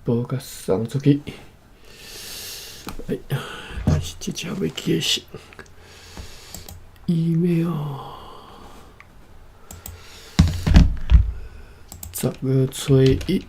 报甲送出去。但是这只要记是 email 10月初1。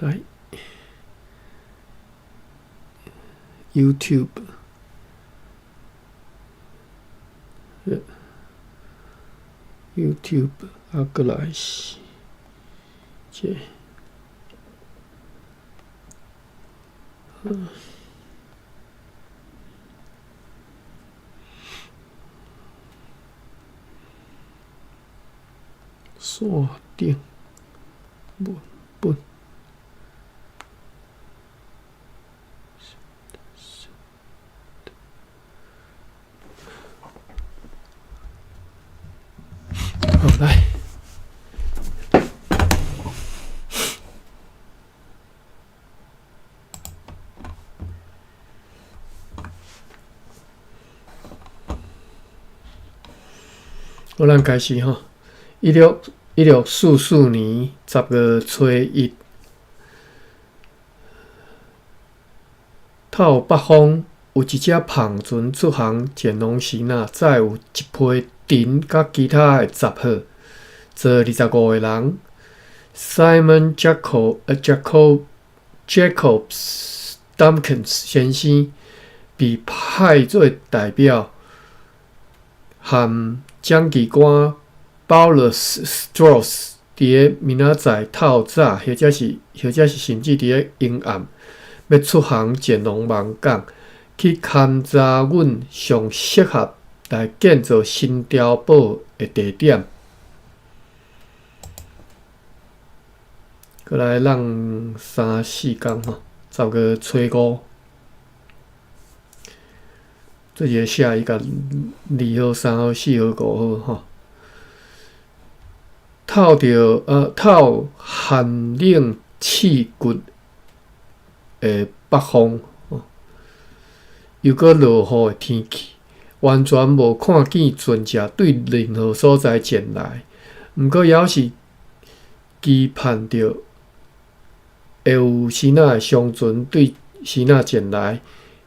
来 YouTube， YouTube 啊，过来是这，锁定文本。好，来，我咱开始哈。1644年10月初1，透北方有一只胖船出航前往希腊，载有一批陈甲其他的杂货，坐25个人。Simon Jacobs Duncans 先生被派做代表，和蒋记官 Paulus Strauss 伫明仔载透早，或者是甚至伫阴暗，要出航前往芒港，去勘察阮上适合来建造新碉堡的地点。过来让3-4天吼，10月初5，做一个写伊甲2号、3号、4号、5号吼。透寒冷刺骨的北风，又搁落雨的天气，完全无看见船只对任何所在前来。毋过，也是期盼着会有希腊的商船对希腊前来。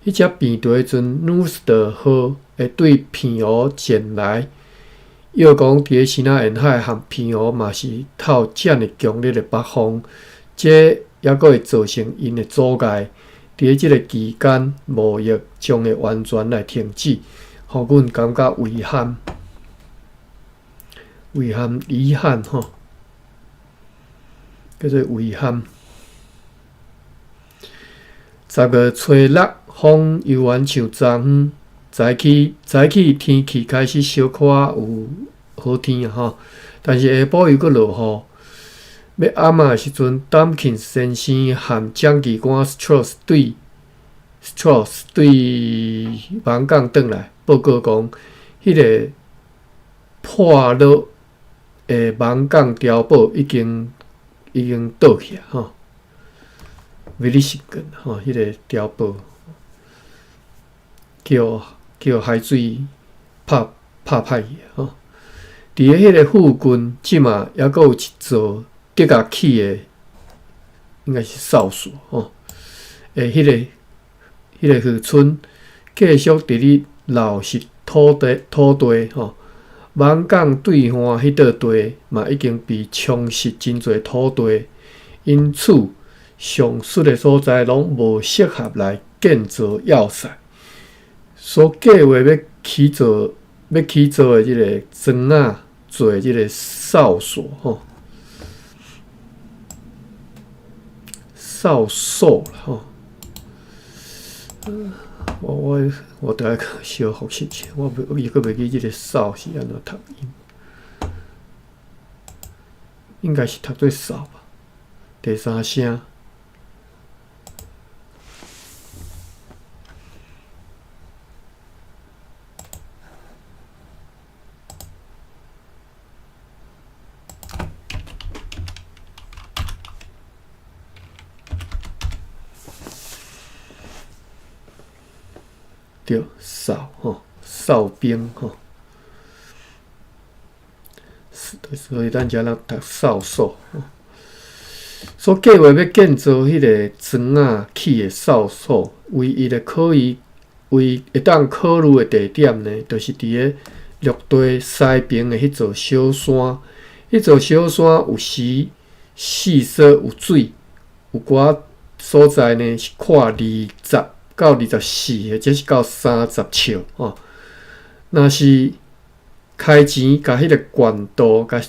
迄只平地的船 Nuster 号会对片湖前来。要讲伫希腊沿海和片湖嘛是透遮尔强烈的北风，这也阁会造成因的阻碍。伫即个期间，贸易将会完全来停止，互阮感觉遗憾吼，叫做遗憾。10月初6，风犹原像昨昏。早起天气开始小可有好天吼，但是下晡又搁落雨。要暗仔时阵 ，Duncans 先生和蒋记官 Strauss 对芒港转来，报告讲，迄个破落的芒港碉堡已经倒去啊吼 ，Velisign 吼，迄个碉堡叫海水拍歹去吼。伫迄个附近，即马还阁有一座结甲起的，应该是哨所吼。迄个渔村继续伫咧捞拾土地吼。芒港对岸迄块地嘛已经被充实真侪土地，因此上述的所在拢无适合来建造要塞。所计划要起造的即个砖仔做即个哨所吼，哨所啦吼。我大概小复习一下，我又搁袂记即个哨是安怎读音，应该是读做哨吧。第3声。对，扫吼，扫兵吼，所以咱遮人读扫帚吼。所计划要建造迄个庄仔起的扫帚，唯一的会当考虑的地点呢，就是伫个绿地西边的迄座小山。迄座小山有时四说有水，有寡所在呢是跨20到24，或者是到30尺吼。若是开钱，甲迄个悬度甲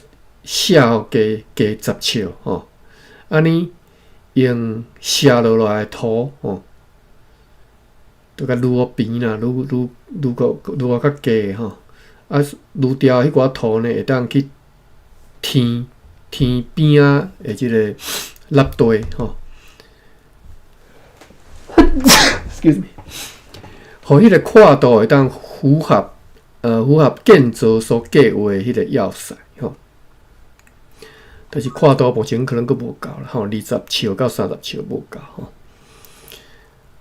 写好加10尺吼。安尼用写落来的图吼，著甲愈边啦，愈较低吼。啊，愈条迄寡图呢，会当去天边仔的即个立地吼。excuse me， 互迄个跨度会当符合建造所计划的迄个要塞吼。但是跨度目前可能阁无够啦吼，20尺到30尺无够吼。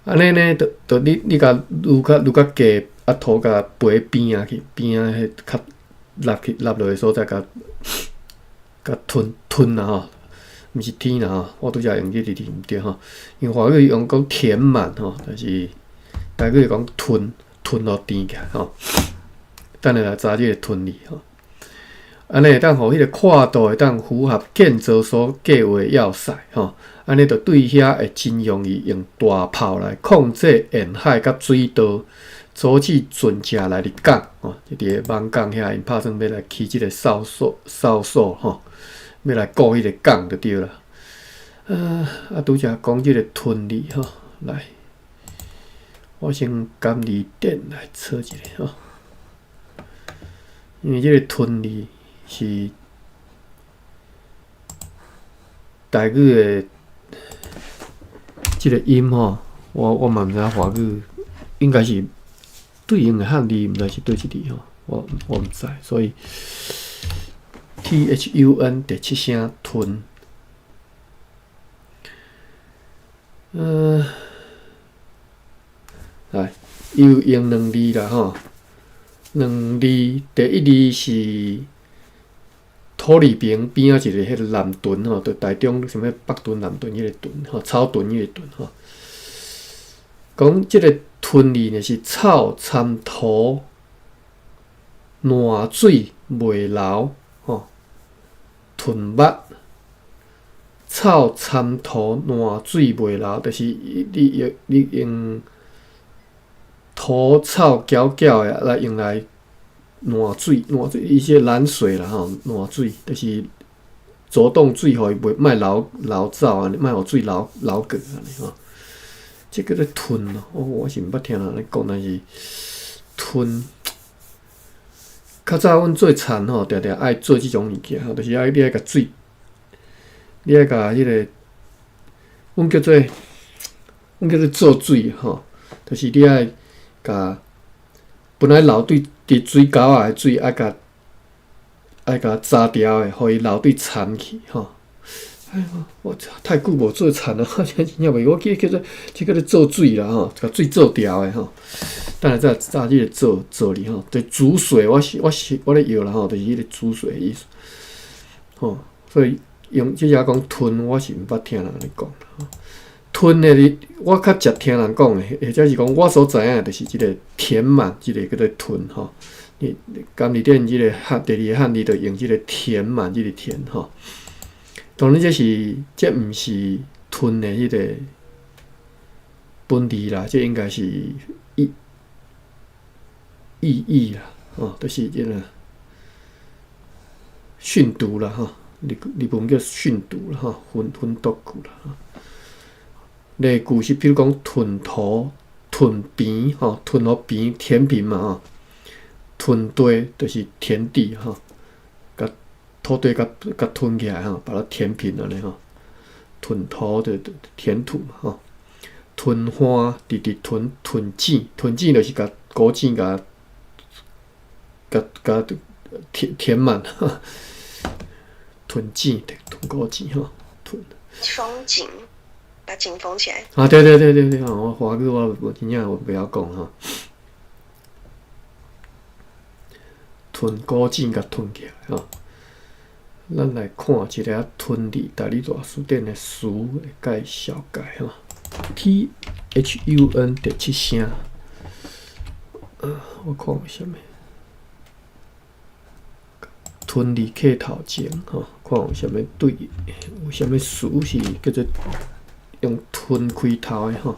安尼呢，就你甲愈较低啊，土甲背边啊去，边啊迄较立落的所在，甲吞啦吼，毋是填啦吼，我拄则用这个字毋对吼，因为华语用讲填满吼，但是台语讲吞互填起来吼。等下来查这个吞字吼。安尼会当互迄个跨度会当符合建造所计划要塞吼，安尼就对遐会真容易用大炮来控制沿海甲水道，阻止船只来入港吼。就伫个网港遐，因拍算要来起即个扫帚吼，要来顾迄个港就对啦。拄则讲即个吞字吼，来，我先甘字典来测一下吼，因为即个吞字是台语的即个音吼，我嘛毋知华语应该是对应的汉字，毋知是对一字吼，我毋知，所以 THUN 第7声吞，来又用2字啦吼，2字第1字是土里边边仔一个迄个南屯吼，就台中什么北屯、南屯迄个屯吼，草屯迄个屯吼。讲即个屯字呢是草参土烂水袂流吼，屯目草参土烂水袂流，就是你用土草搅的来用来。烂水，伊些蓝水啦吼，烂水就是走动水，互伊袂流走啊，莫互水流过安尼吼。即个咧吞咯，我是毋捌听人咧讲，但是吞。较早阮做田吼，定定爱做即种物件吼，就是你爱甲水，你爱甲迄个，阮叫做做水吼，就是你爱甲本来流对。伫水沟仔的水爱甲炸掉的，互伊流对田去吼。哎，我太久无做田了，我真正袂。我记叫做做水啦吼，甲水做掉的吼。等下再炸即个做哩吼，对煮水，我咧摇啦吼，就是迄个煮水的意思。吼，所以用即只讲吞，我是毋捌听人咧讲啦。吞的，我较常听人讲的，或者是讲我所知影，就是即个填满，即个叫做吞吼。你甘字典即个第2个汉字，就用即个填满，即个填吼。当然这毋是吞的迄个本字啦，这应该是意义啦，吼，就是即个训读啦，吼，日本叫训读啦，吼，分读句啦，吼。例句是，比如讲屯土、屯边吼，屯和边填平嘛吼，屯地就是田地吼，甲土地甲屯起来吼，把它填平安尼吼，屯土的填土嘛吼，屯花伫屯井，屯井就是甲古井甲填满，屯井屯古井吼，屯双井。把井缝起来啊！对，我华语我真正袂晓讲吼。吞古井甲吞起来吼。咱来看一个吞理大理大书店的书的介绍解吼。THUN 第七声，我看有啥物？吞理客头前吼，看有啥物对，有啥物词是叫做用吞开头的吼。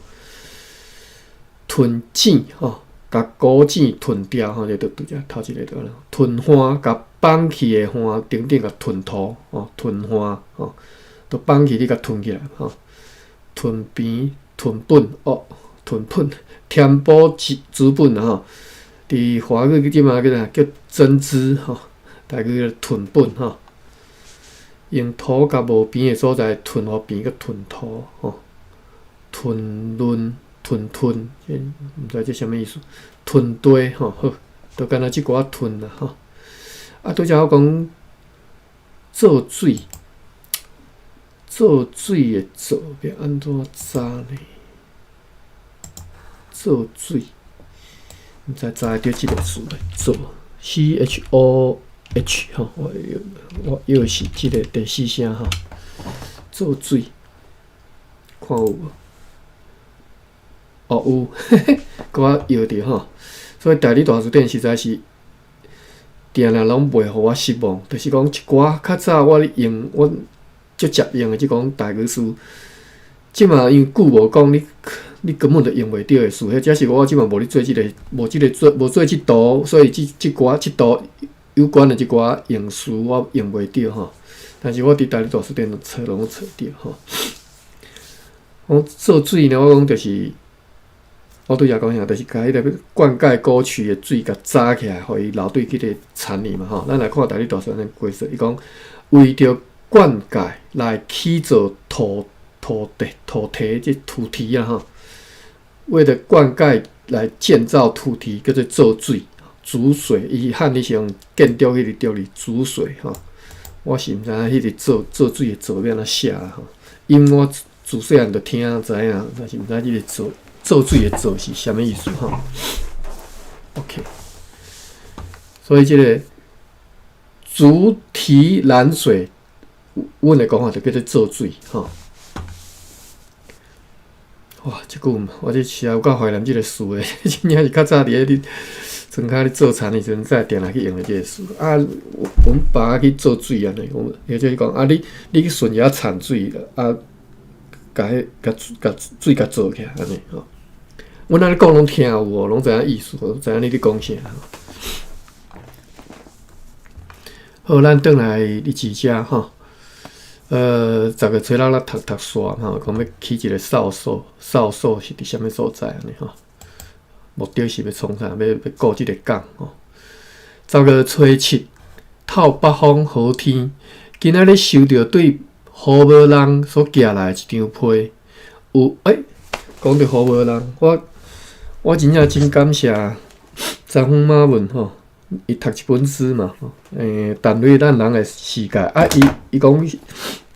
吞井吼，甲古井吞掉吼，就拄只头一个了。吞花甲放弃的花顶顶甲吞土吼，吞花吼，都放弃你甲吞起来吼。吞边、吞本哦，吞本填补资本吼。伫华语即嘛叫增资吼，大概叫吞本吼。用土甲无边的所在吞互边，甲吞土吼，吞论。吞，毋知这啥物意思？吞堆吼，好，都干那即寡吞啦吼。啊，拄则我讲做水，做水的做要安怎查呢？做水，毋知查会着即个词来做 ，CHOH 吼，我又是即个第四声吼，做水，看有无？哦有，甲我摇着吼，所以大理大书店实在是定定拢袂互我失望。就是讲一寡较早我咧用，我足常用的即种大语词，即嘛因为久无讲，你根本就用袂着的词。迄只是我即嘛无咧做即个，无做即道，所以即道有关的即寡用词我用袂着吼。但是我伫大理大书店找拢找着吼。我做水呢，我讲就是。我拄则讲啥，就是甲迄个灌溉沟渠的水，甲扎起来，互伊流对迄个田里嘛吼。咱来看大理大书店规则，伊讲为着灌溉来起造土堤即土堤啊吼。为了灌溉来建造土堤，叫做造水、煮水。伊汉语是用建筑迄个调理煮水吼。我是毋知影迄个造水的造要安怎写啦吼，因为我自细汉就听知影，但是毋知即个造水的造是啥物意思吼 ？OK， 所以即个竹堤拦水，阮的讲法就叫做造水吼。哇，即句我这是有够怀念即个词的，真正是较早伫咧庄骹咧做田的时阵，才定来去用的即个词。啊，我们爸去造水安尼，也就是讲啊，你去顺野产水啊，甲水甲做起来安尼吼。阮安尼讲拢听有无？拢知影意思，知影你咧讲啥。好，咱转来日志遮吼。10月初6咱读煞吼，讲要起一个哨所是伫啥物所在安尼吼？目的是要创啥？要顾即个港吼。10月初7，透北风好天，今仔日收到对雨无人所寄来一张被，有讲到雨无人，我真正真感谢张凤马文吼，伊读一本书嘛吼，谈论咱人的世界啊，伊讲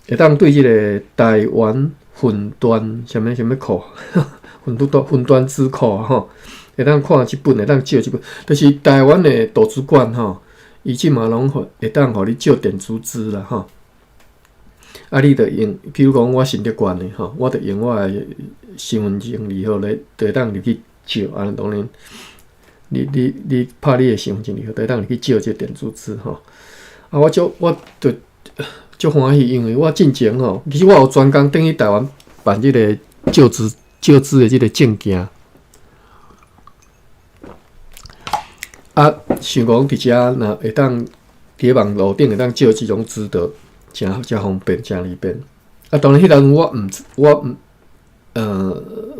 会当对即个台湾分段啥物库，分段资库吼，会当看即本，会当借即本，就是台湾的图书馆吼，伊即嘛拢会当互你借电子资啦吼。啊，你着用，比如讲我信德馆的吼，我着用我的身份证字号来，就会当入去。借安尼当然，你拍你的身份证以后，得当你去借这电子资吼。啊，我就足欢喜，因为我进前吼，其实我有专工等于台湾办这个借资的这个证件。啊，想讲伫遮若会当伫网络顶会当借这种资的，真方便，真利便。啊，当然迄阵我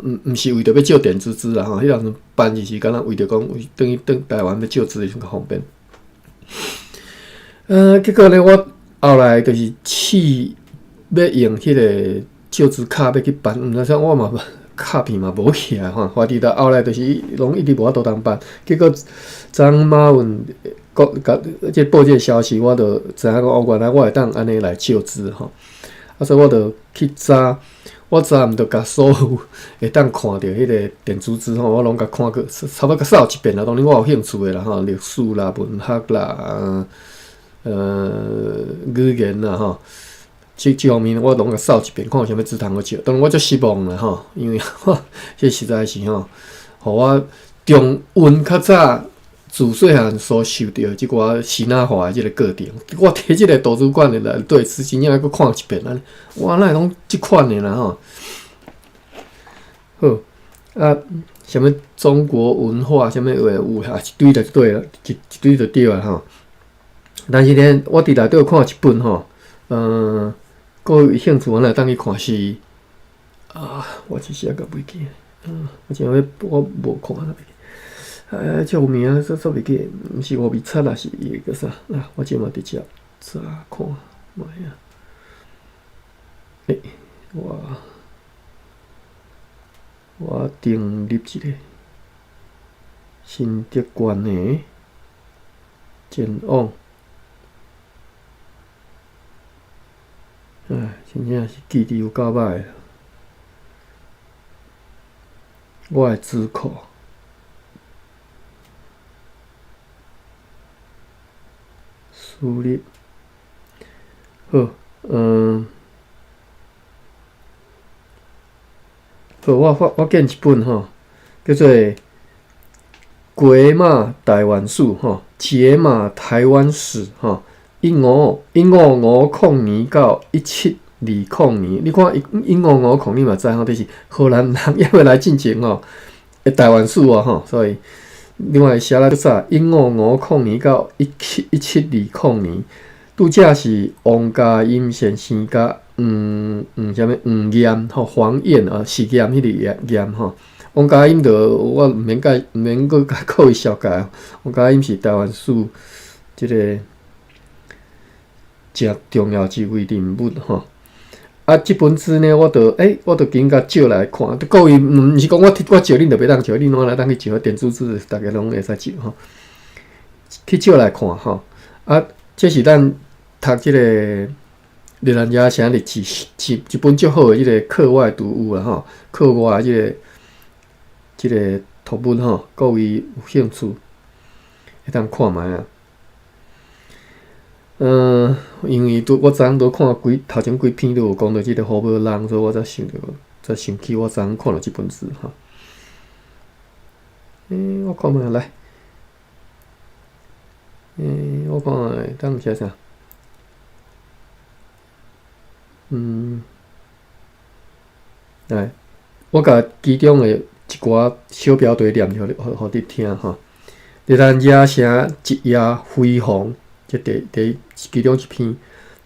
毋是为着要借电子资啦吼，迄阵办就是敢若为着讲等于台湾要借资的较方便。结果呢，我后来就是要用迄个借资卡要去办，毋知啥我嘛卡片嘛无起来吼，发直到后来就是拢一直无法度当办。结果张马文即报这个消息，我就知影讲原来我会当安尼来借资吼。所以我就去查，我查毋着甲所有会当看到迄个电子书吼，我拢甲看过，差不多甲扫一遍啦。当然我有兴趣的啦，吼，历史啦、文学啦、语言啦，吼，这方面我拢甲扫一遍，看有啥物字通好笑。当然我足失望啦，吼，因为这实在是吼，互我重温较早。自细汉所受到即寡西那化的即个过程，我摕即个图书馆的内底是真正要搁看一遍安尼，哇，哪会拢即款的啦吼？好啊，什么中国文化，什么话有啊，一堆就对了，一堆就对了吼。但是呢，我伫内底有看一本吼，各位有兴趣，我来当去看是啊，我一时也个袂记，我真要我无看啦。叫名啊，说袂记，毋是5米七啦，是伊个啥？啊，我即嘛直接查看卖啊。我订入一个新德馆的展望，真正是记忆有够歹。我的资库。输入好，好，我见一本吼，叫做《鬼马台湾史》吼，解码台湾史吼，1550年到1720年，你看1550你嘛知吼，就是荷兰人也要来进前吼，台湾史啊吼，所以。另外写了个啥？1550年到1720年，拄则是王家英先生甲啥物黄炎吼黄燕啊，是炎迄个炎吼。王家英就我毋免搁甲靠伊小解，王家英是台湾史即个真重要一位人物吼。啊，即本书呢，我就紧甲借来看。各位，毋是讲我借恁就袂当借，恁拢来当去借电子书，大家拢会使借吼。去借来看吼。啊，这是咱读即个日兰遮写历史一本足好诶，即个课外读物啦吼。课外即个图文吼，各位有兴趣会当看卖啊。因为我昨昏都看头前几篇都有讲到即个胡波人，所以我才想起我昨昏看了即本书哈。我看卖来，我看当写啥？来，我甲其中诶一寡小标题念互你听哈。日咱遮写一夜辉煌。即第其中一篇《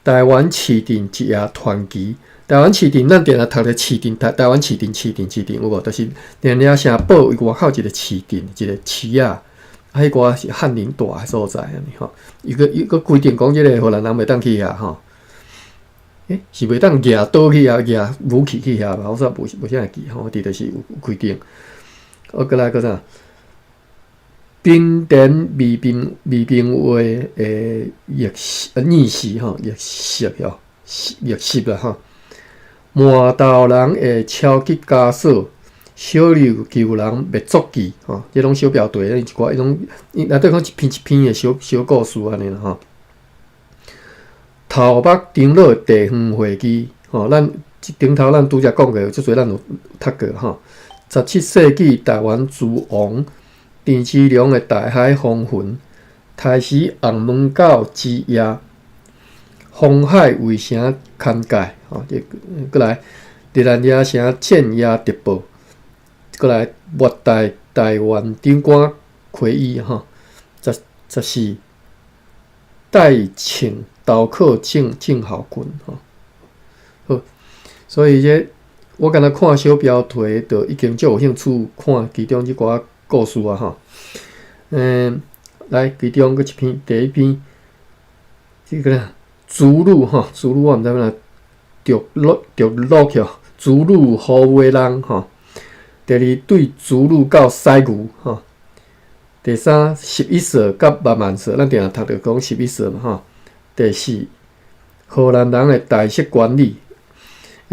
台湾市定一夜传奇》。台湾市定，咱定来读咧市定，台湾市定有无？就是连了城堡外口一个市定，一个市啊，迄个是翰林大诶所在安尼吼。伊个规定讲，即个荷兰人袂当去遐吼。是袂当举刀去遐，举武器去遐吧？我说无啥会记吼，伫就是有规定。过来个啥？冰田微冰话诶逆袭吼，逆袭啦吼。麻豆人诶超级家属，小琉球人灭族记吼，即种小标题，一寡迄种内底讲一篇诶小故事安尼啦吼。头目长老地方会记吼，咱顶头拄则讲过，即侪咱有读过吼。17世纪台湾诸王。郑芝龙的大海风云，台时红门岛之夜，红海卫城勘界，过来日兰遮城建业直报，过来末代台湾长官魁裔14代请刀客郑浩群好，所以我敢若看小标题，就已经足有兴趣看其中即寡。故事啊吼，来其中佫一篇，第一篇，这个祖鲁吼，祖鲁我毋知影着落去，祖鲁好话人吼。第二对祖鲁到西牛吼。第三11色甲万万色，咱定读着讲11色嘛吼。第四荷兰人的大式管理，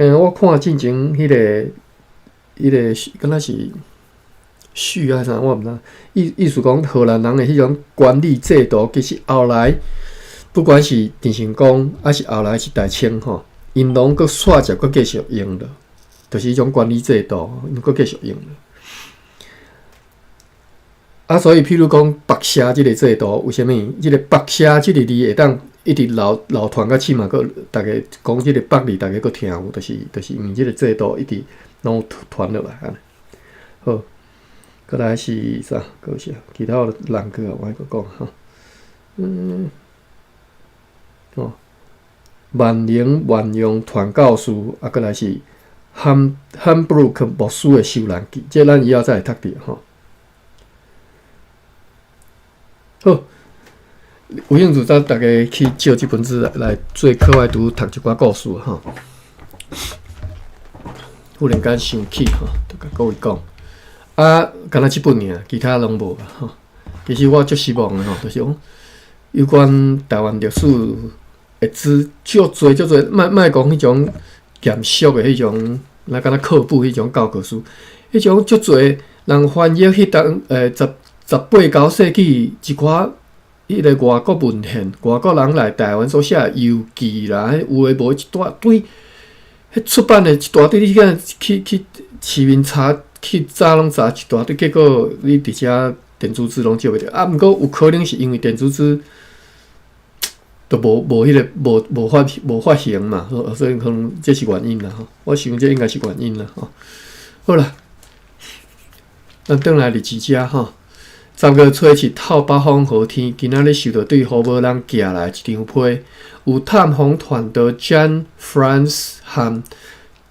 我看进前迄个，敢若是序啊啥，我毋知。意思讲荷兰人的迄种管理制度，其实后来不管是郑成功，还是后来是大清吼，因拢搁煞接搁继续用了，就是迄种管理制度，因搁继续用了。所以譬如讲白社即个制度，为虾米？即个白社即个字会当一直流传到起码个大家讲即个白字，大家个听有，就是因为即个制度一直拢传落来安尼。好，再来是啥？个是其他的人个我个讲哈。万灵万用传教士，再来是汉布鲁克牧师的受难记，这咱以后再来读着吼。好，有兴趣咱大家去借这本书来做课外读，读一寡故事哈。忽然间想起哈，就甲各位讲，敢若这本尔，其他拢无哈。其实我足失望的吼，就是讲有关台湾历史会知足多，莫讲迄种严肃的迄种，那敢若课本迄种教科书，迄种足多人翻译迄当18、19世纪一寡迄个外国文献，外国人来台湾所写游记啦，有诶无一大堆，迄出版诶一大堆，你去市面查，去查拢查一大堆，结果你伫遮电子纸拢借袂着。毋过有可能是因为电子纸都无迄个无发行嘛，所以可能这是原因啦吼。我想这应该是原因啦吼。好啦，咱转来日志遮吼。10月初7透北风和天，今仔日受到对雨无人寄来一张被，有探访团的 Jan France 和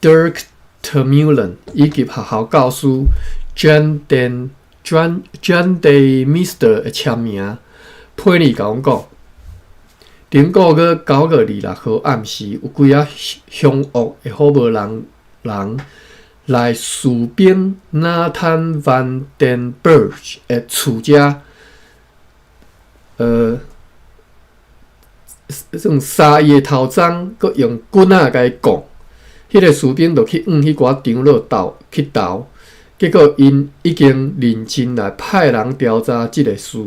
Dirk Termeulen 以及学校教师 Jan de Mister 的签名。佩里甲阮讲，顶个月9月26号暗时，有几啊凶恶的雨无人来士兵 Nathan van den Berg 的厝遮，种沙伊的头鬃，佮用棍仔甲伊讲，迄个士兵就去迄寡长老去斗，结果因已经认真来派人调查即个事，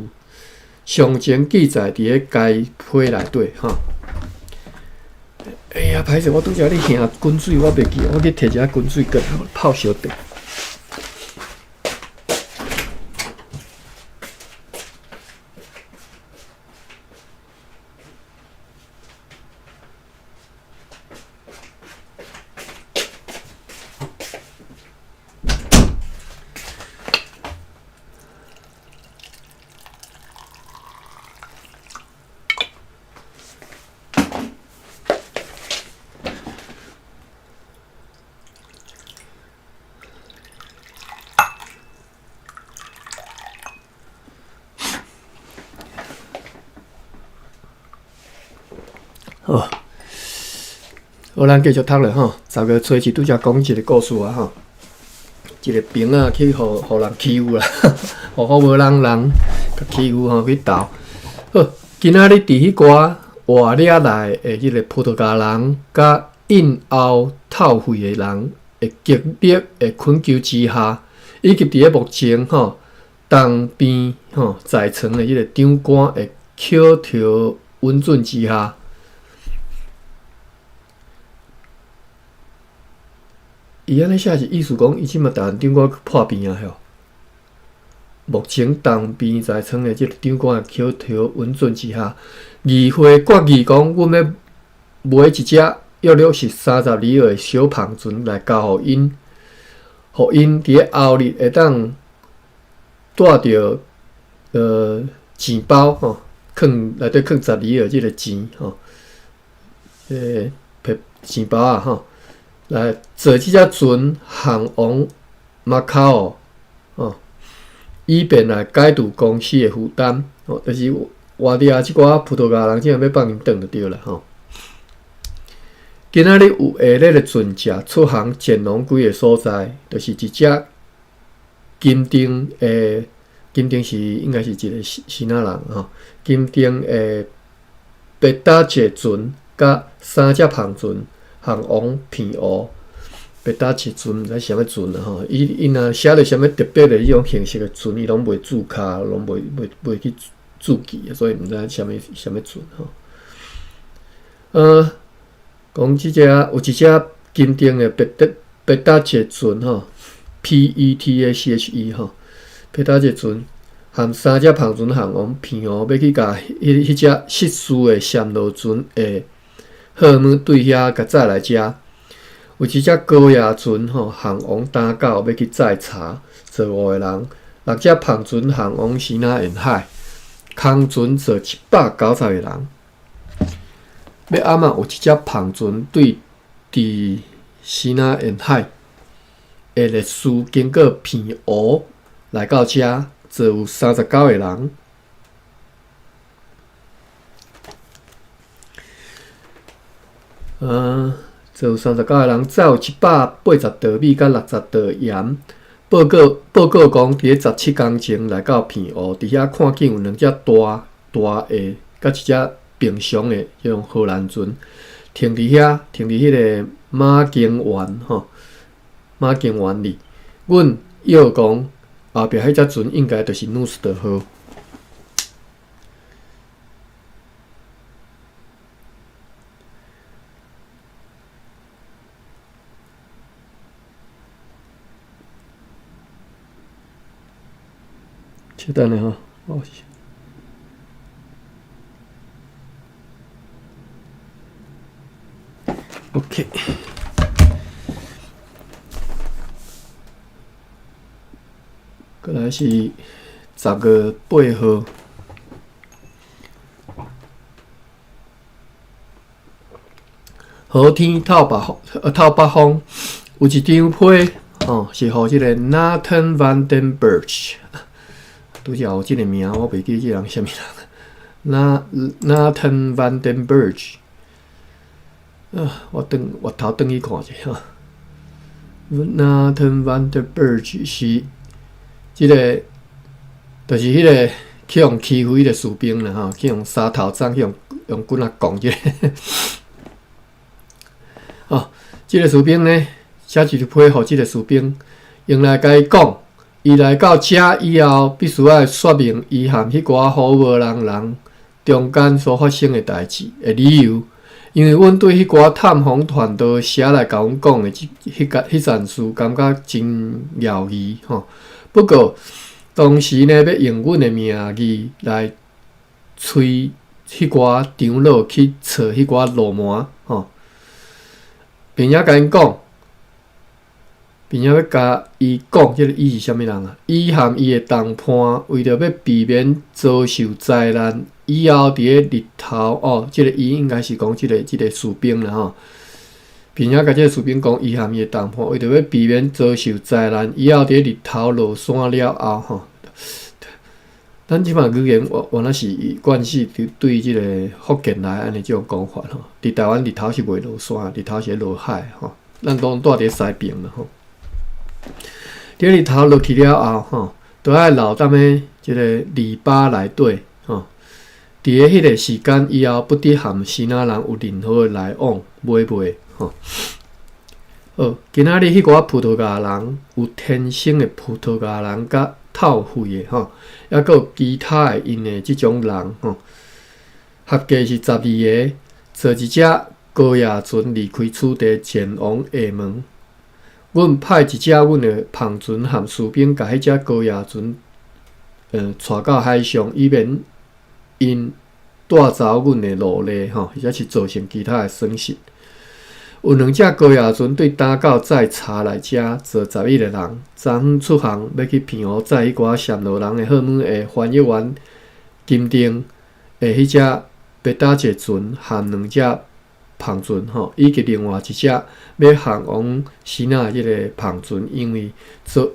详情记载伫咧该批内底哈。哎呀，歹势！我拄则咧兄滚水，我袂记，我去摕一下滚水过来泡小茶。好，咱继续读咧吼。10月初7拄则讲一个故事啊吼，一个兵啊去互人欺负啦，互无人甲欺负吼去斗。好，今仔日伫迄寡活掠来的迄个葡萄牙人甲印欧透费的人的极力的恳求之下，以及伫咧目前吼东边吼在场的迄个长官的口头允准之下。伊安尼写是意思讲，伊即马台湾长官破病啊吼。目前东边在场的即个长官的口头允准之下，议会决议讲，阮要买一只约是32号的小胖船来交互因，互因伫咧后日会当带着钱包吼，放内底放12号即个钱吼，钱包啊吼。来坐即只船航往马卡奥，以便来解除公司的负担，就是活掠即寡葡萄牙人，即样要放因转就对啦吼。今仔日有下日的船只出航前往几个所在，就是一只金丁是应该是一个希腊人吼，金丁的贝达节船甲3只胖船。项王偏乌，别搭一船，毋知啥物船啊吼。伊若写着啥物特别的迄种形式的船，伊拢袂注卡，拢袂去注记，所以毋知啥物船吼。讲即只有一只金灯的别搭一船吼 ，PETACHE 吼，别搭一船。含3只胖船项王偏乌，要去甲迄只失事的暹罗船的好姆对遐甲载来遮。有一只高野船吼，项王打狗要去载茶，坐5个人；6只胖船项王西那沿海，空船坐190个人。要暗有一只胖船对伫西那沿海的列斯经过偏乌来到遮。坐有39个人，坐有39个人，载有180道米甲60道盐。报告讲，伫17天前来到偏乌，伫遐看见有2只大的，甲一只平常的迄种荷兰船，停伫迄个马经湾吼，马经湾里。阮要讲。后壁迄只船应该就是努斯德号。稍等下吼，OK。过来是10月8号，好天透北风，有一张被是互即个 Nathan Van Den Berg， 拄则有即个名，我袂记即个人啥物人。Nathan Van Den Berg， 我头转去看者哈。Nathan Van Den Berg 是。即个就是迄个去用欺负迄个士兵啦吼，去用沙头杖去用棍仔攻即个。即个士兵呢，写一批互即个士兵，用来甲伊讲，伊来到遮以后，必须要说明伊含迄寡好无人中间所发生的代志的理由。因为阮对迄寡探访团队写来甲阮讲的迄件事，感觉真耀异吼。不过，当时呢，要用阮的名义来催迄寡长老去找迄寡罗马吼，并且甲因讲，并且要甲伊讲，即个伊是啥物人啊？伊含伊的同伴为着要避免遭受灾难，以后伫个日头即个伊应该是讲即个士兵啦吼。并且甲即个士兵讲，伊含伊的同伴为着要避免遭受灾难，以后伫日头落山了后吼，咱即摆语言原来是惯势对即个福建来安尼即种讲法吼。伫台湾日头是袂落山，日头是落海吼。咱拢住伫西边啦吼。伫日头落去了后吼，都爱留踮咧即个篱笆内底吼。伫个迄个时间以后，不得含西那人有任何的来往买卖。今仔日迄个葡萄牙人有天生的葡萄牙人甲透肺的吼，抑阁有其他的因的即种人吼，合计是12个，坐一只高野船离开此地前往厦门。阮派一只阮的胖船含士兵，甲迄只高野船带到海上，以免因带走阮的奴隶吼，或者是造成其他的损失。有2只高野船对打狗载茶来遮，坐11个人。昨昏出航要去偏湖载迄寡暹罗人的好姆的翻译员金丁的迄只别搭一船，含2只胖船吼，以及另外一只要航往西那迄个胖船，因为阵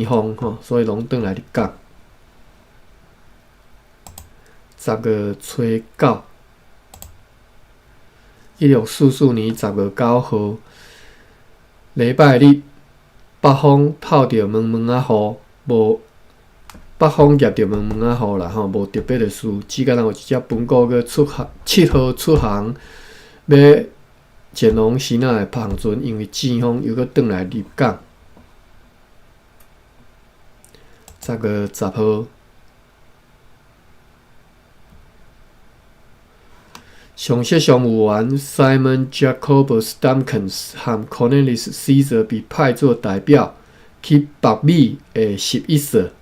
风吼，所以拢转来入港。10月初9。1644年10月9号，礼拜日，北风透着蒙蒙仔雨，无北风夹着蒙蒙仔雨啦吼，无特别的事。只敢有一只本股去7号出航，要乾隆时仔的旁船因为钱荒又搁转来入港。10月10号，常设商务员 Simon Jacobus Damkins 和 Cornelis Caesar 被派作代表去北美的11社。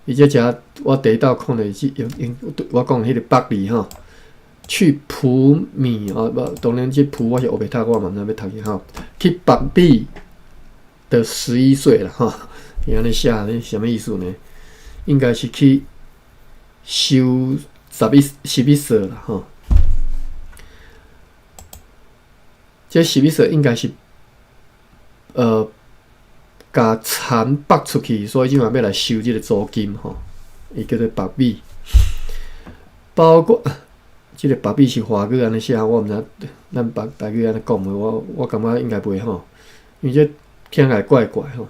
伊这遮我第一道看的是我讲迄个北理吼。去普米当然这普我是学袂读，我嘛毋知要读啥吼。去北美的11岁了哈，伊安尼写的什么意思呢？应该是去修11岁了哈。这11岁应该是甲田拔出去，所以即嘛要来收这个租金吼。伊叫做北美，包括。即个北美是华语安尼写，我毋知咱台语安尼讲的，我感觉应该袂吼，因为这听起来怪怪吼。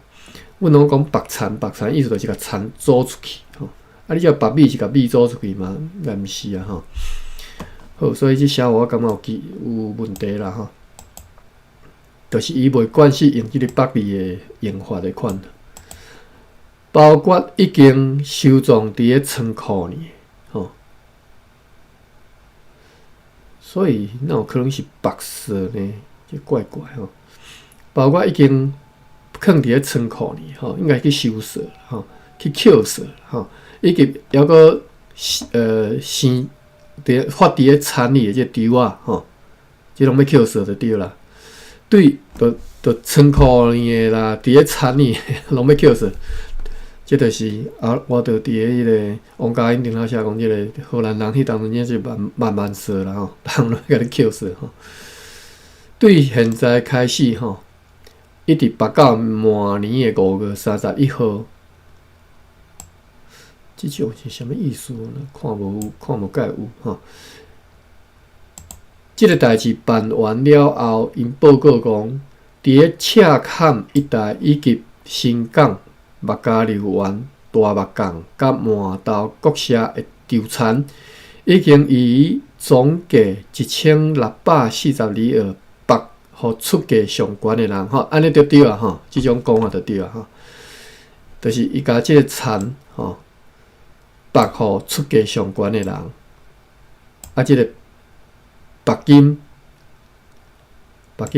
阮拢讲北田意思就是甲田租出去吼。啊，你这北美是甲米租出去嘛？应该毋是啊吼。好，所以这写我感觉有问题啦吼。就是伊袂惯势用即个北美的用法的款，包括已经收藏伫咧仓库呢。所以那有可能是白色呢？就怪怪吼。包括已经放伫咧仓库呢，吼，应该去收拾吼，去扣拾吼，以及还个生发伫咧田里的这稻啊，吼，这拢要扣拾就对啦。对，就仓库里的啦，伫咧田里拢要扣拾。这就是我著伫咧迄个王家英顶头写讲，即个荷兰人迄当阵真是慢说啦吼，人拢甲你扣说吼。对现在开始吼，一直拔到明年的5月31号，即种是啥物意思呢？看无介有吼。即个代志办完了后，因报告讲，伫咧赤坎一带以及新港。目加流湾、大目港、甲麻豆国社的稻田，已经以总价1642拔互出价上悬的人，吼，安尼就对啊，吼，即种讲法就对啊，吼，就是伊甲即个田，吼，拔互出价上悬的人，啊，即个白金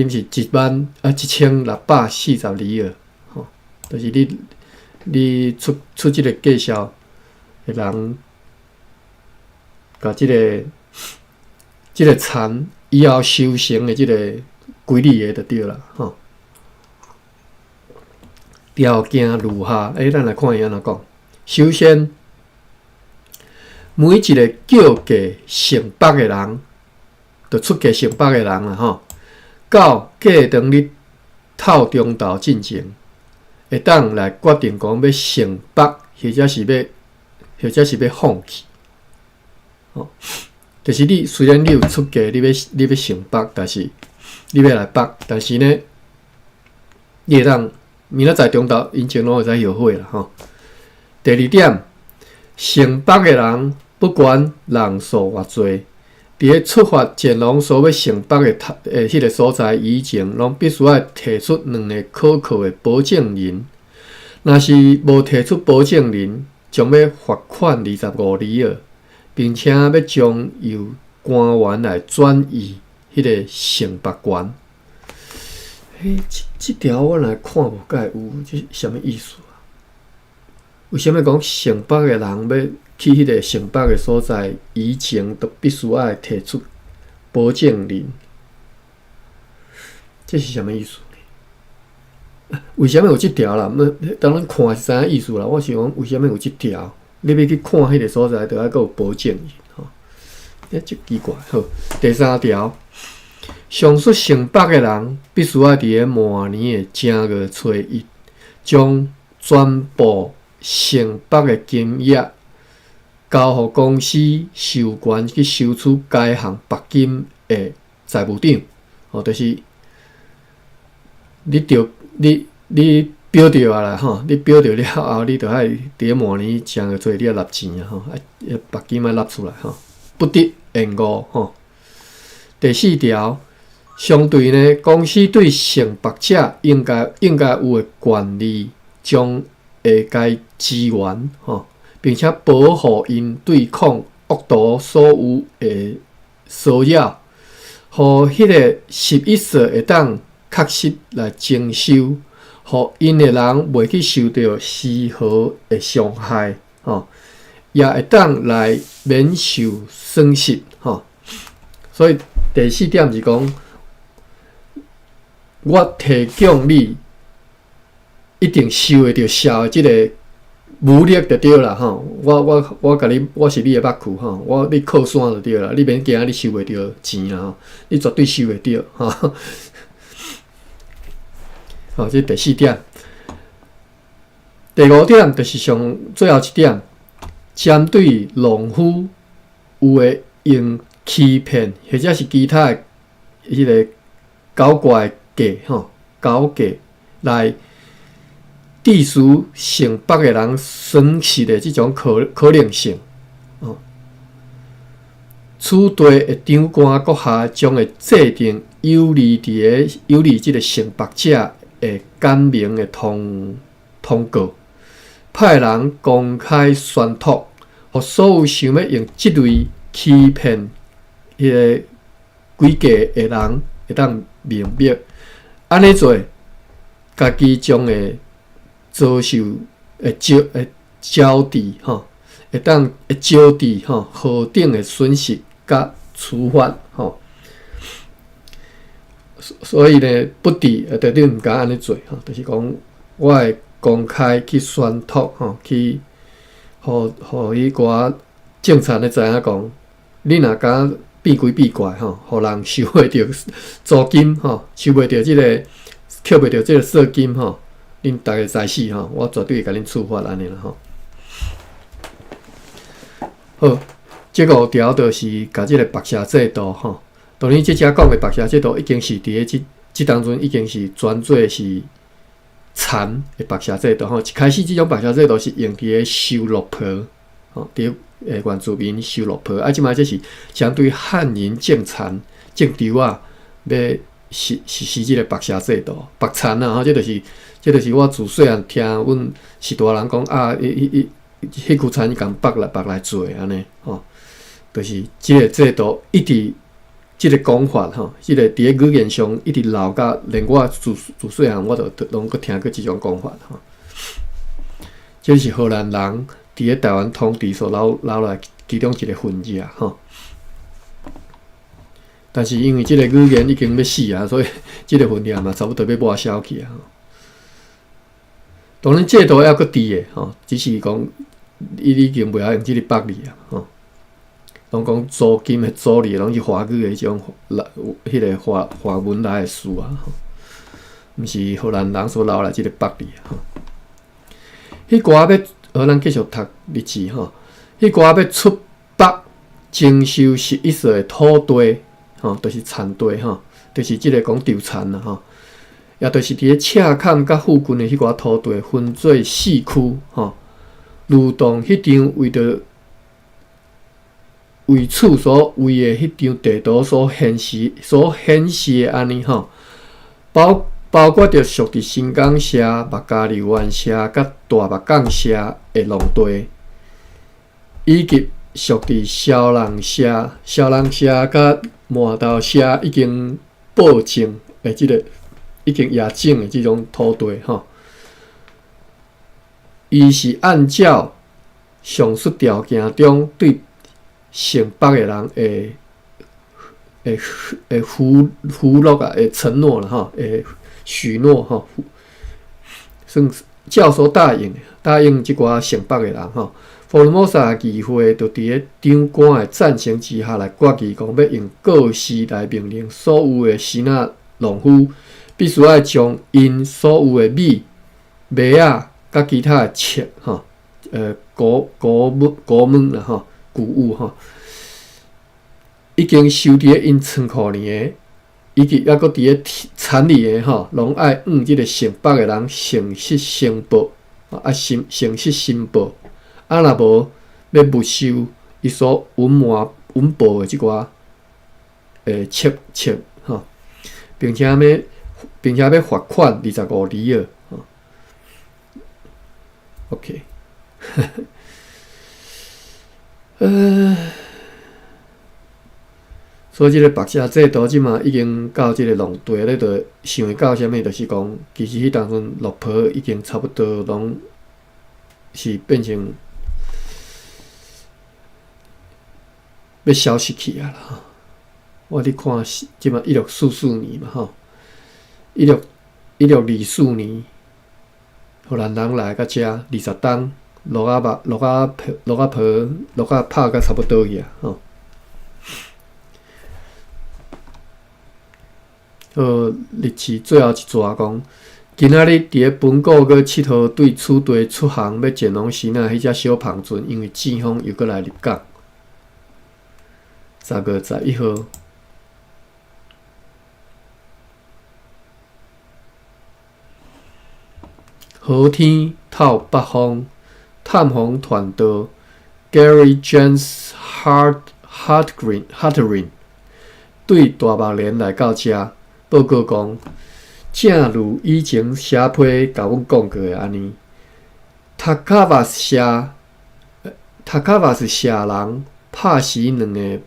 是1642，吼，就是你出即个介绍的人，甲即个田以后修成的即个规律的就对啦，吼。条件如下，咱来看伊安怎讲。首先，每一个叫价成百的人，就出价成百的人啦，吼，到过长日透中昼进前。会当来决定讲要成拔，或者是要放弃，吼。就是你虽然你有出价，你要成拔，但是你要来拔，但是呢，你会当明仔载中昼因前拢会使后悔啦，吼。第二点，成拔的人不管人数偌济，伫咧出发前龙所要成拔的迄个所在以前，拢必须要提出2个可靠的保证人。若是无提出保证人，将要罚款25里尔，并且要将由官员来转移迄个承拔权。即条我来看无介有，这什么意思啊？为什么讲承拔的人要去迄个承拔的所在以前，都必须要提出保证人？这是什么意思？为什么有即条啦？当然看是啥意思啦。我是讲为什么有即条？你要去看迄个所在，就要有保证人吼。真奇怪。好，第3条，上述承拔的人必须要伫咧明年的正月初1，将全部承拔的金额交互公司授权去收取该项白金的财务长。哦，就是你标着啊啦吼，你标着了后，你着爱伫咧明年正月初1你要纳钱啊吼，白金要纳出来吼，不得延误吼。第4条，相对呢，公司对承办者应该有的权利，将会该资源并且保护因对抗恶徒所有的骚扰，互迄个11岁会当确实来征收，互因的人袂去受到丝毫的伤害，也会当来免受损失，所以第4点是讲，我提供你一定受会着消的即个武力就对啦，我甲你，我是你的肉躯，你靠山就对啦，你免惊你收袂着钱啦，你绝对收袂着，这第4点。第5点就是上最后一点，针对农夫有诶用欺骗或者是其他诶迄个搞怪计搞计来致使承办诶人损失诶即种可能性，此地诶长官阁下将会制定有利即个承办者诶简明诶通告，派人公开宣读，互所有想要用即类欺骗迄个诡计诶人会当明白，安尼做，家己将会遭受招致会当招致何等诶损失甲处罚所以呢，不敌绝对毋敢安尼做就是讲，我会公开去宣读去，互迄寡警察咧知影讲，你若敢变鬼变怪互人收袂着租金收袂着即个扣袂着即个税金恁逐个知死我绝对会甲恁处罚安尼啦好，即5条就是甲即个白社制度当然，即遮讲的白社制度已经是伫咧即当中已经是专做是残的白社制度一开始即种白社制度是用伫咧收落坡伫原住民收落坡即摆这是相对汉人种田种稻要实施即个白社制度白田即就是我自细汉听阮是大人讲迄区田伊共白来做安尼就是即个制度一直。即个讲法即个伫咧语言上一直留甲，连我自细汉我都拢阁听过即种讲法这是荷兰人伫咧台湾统治所留来其中一个分野但是因为即个语言已经要死所以即个分野嘛差不多要抹消去当然制度还阁伫只是讲伊已经袂晓用即个北字拢讲租金的租利，拢是华语的迄种迄个华文来的词毋是荷兰人所留来即个北字迄寡要荷兰继续读历史迄寡要出北征收11岁的土地就是田地就是即个讲稻田啦也就是伫咧赤坎甲附近的迄寡土地分做4区如同迄张为此所为的迄张地图所显示的安尼包括着属伫新港社、目加流湾社甲大目港社的农地，以及属伫萧人社甲麻豆社已经报证的即个已经业证的即种土地伊是按照上述条件中对承办的人的符诺的承诺啦的许诺算教唆答应即寡承办的人福尔摩沙议会就伫咧长官的赞成之下来决议讲，要用告示来命令所有的新仔农夫必须要将因所有的米、麦仔甲其他的切谷物啦谷物已经收伫咧因仓库里的，以及抑阁伫咧田里的拢爱用即个承办的人诚实申报诚实申报，若无要没收伊所允报的即寡切并且要罚款25里尔。OK， 所以即个白车制度即嘛已经到即个弄对咧，就想会到啥物，就是讲，其实迄当阵落坡已经差不多拢是变成要消失去啊啦。我咧看即嘛1644年嘛吼，1624年，荷兰人来到遮20冬，落啊拍甲差不多去啊吼。日期最后一逝讲，今仔日伫咧本国阁佚佗对此地出航要前往西南迄只小胖船，因为季风又阁来入港。10月11号，好天透北风，探访团队 Gary James Hartering 对大目连来到遮。报告讲，正如以前写批甲阮讲过的安尼，塔卡瓦斯社人拍死2个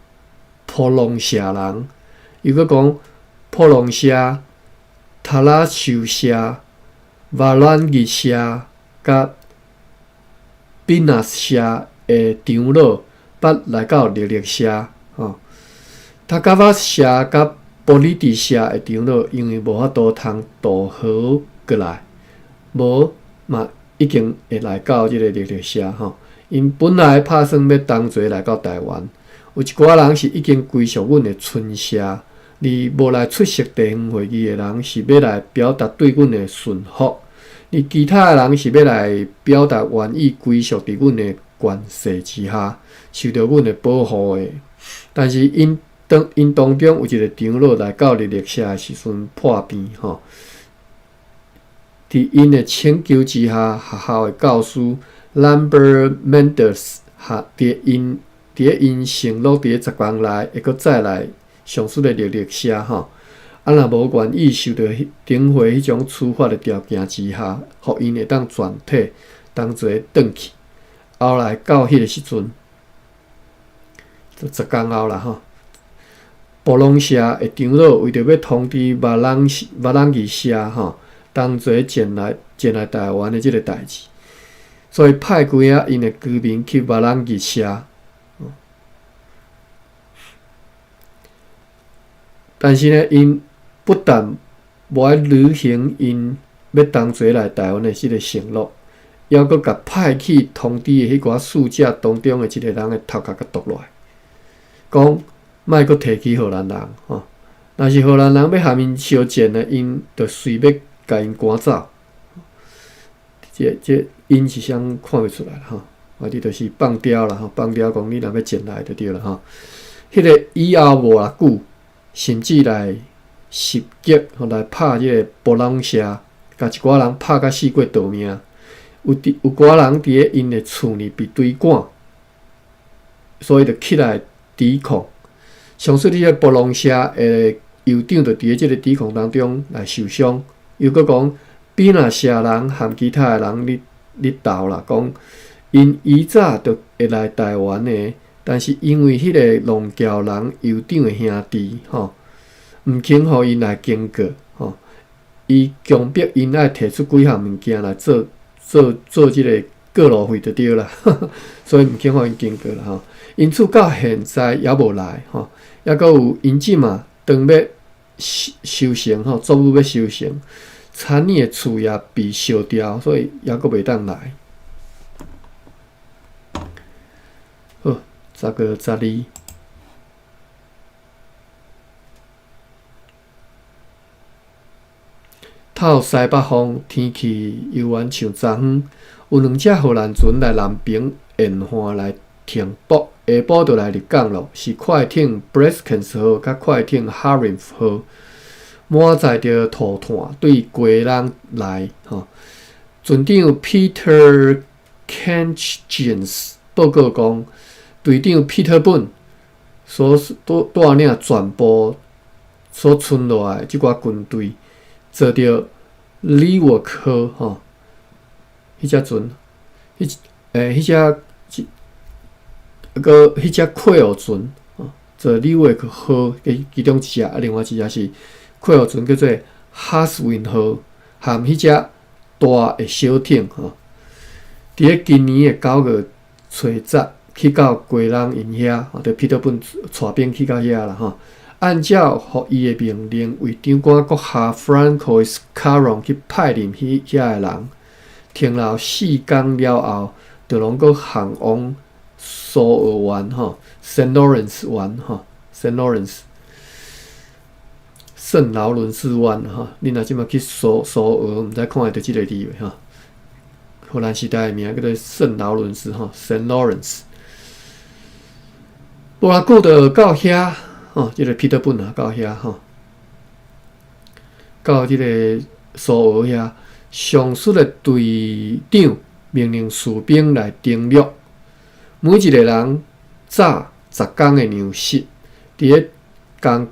普隆社人，又搁讲普隆社、塔拉修社、瓦兰吉社甲比纳社的长老捌来到历历社吼，塔卡瓦社甲玻璃地社的长老，因为无法度通渡河过来，无嘛已经会来到即个历历社吼。因本来打算要同齐来到台湾，有一寡人是已经归属阮的村社，而无来出席地方会议的人是要来表达对阮的顺服，而其他的人是要来表达愿意归属伫阮的权势之下，受到阮的保护的。但是因当中有一个长老来到历历社的时阵破病吼，伫因的请求之下，学校的教师 Lambert Mendes 伫因承诺伫10天内会阁再来上述的历历社吼，若无愿意受到顶回迄种处罚的条件之下，互因会当全体同齐转去。后来到迄个时阵，就10天后啦吼。布隆社的长老为着要通知马朗吉社吼，同齐前来台湾的即个代志，所以派几啊因的居民去马朗吉社。但是呢，因不但无爱履行因要同齐来台湾的即个承诺，还阁甲派去通知的迄寡使者当中的一个人的头壳甲剁落来，讲莫阁提起荷兰人吼。若是荷兰人要含因相见呢，因就随要甲因赶走。这因是啥看袂出来吼，你就是放刁啦吼，放刁讲你若要进来就对了吼。迄个以后无偌久，甚至来袭击吼来拍即个布朗社，甲一寡人拍甲死过逃命。有寡人伫咧因的厝里被追赶，所以就起来抵抗。上述迄个布隆社的酋长就伫咧即个抵抗当中来受伤。又搁讲，比那社人含其他的人咧斗啦，讲因以早就会来台湾的，但是因为迄个龙桥人酋长的兄弟吼，毋肯互因来经过吼，伊强迫因爱摕出几项物件来做即个过路费就对啦，所以毋肯互因经过啦吼。因此到现在也无来吼，抑阁有因即嘛当要修成吼，作物要修成，田里的厝也被烧掉，所以抑阁袂当来。好，10月12。透西北风，天气犹原像昨昏。有2只荷兰船来南平沿岸来停泊，下晡就来入港咯。是快艇 Breskens 号甲快艇 Harriff 号，满载着涂炭对归人来吼。船长 Peter Kenchgens 报告讲，队长 Peter Boone 所带领全部所存落来即寡军队，坐着李沃克吼，迄只船，迄只奎尔船，坐李沃克号其中一只，另外一只是奎尔船叫做哈斯温号，含迄只大的小艇吼。伫咧今年的9月初10去到贵人因遐，就彼得本带兵去到遐啦吼。按照予伊的命令，为长官阁下 Francois Caron 去派任遐的人，停留4天了后，就拢阁航往苏俄湾吼 ，Saint Lawrence 湾吼 ，Saint Lawrence 圣劳伦斯湾吼。你若即马去苏俄，毋知看会到即个字袂吼？荷兰时代的名叫做圣劳伦斯吼 ，Saint Lawrence。无偌久就到遐。即个彼得本到遐吼，到即个苏俄遐，上述的队长命令士兵来登陆，每一个人早10天的粮食，伫咧共一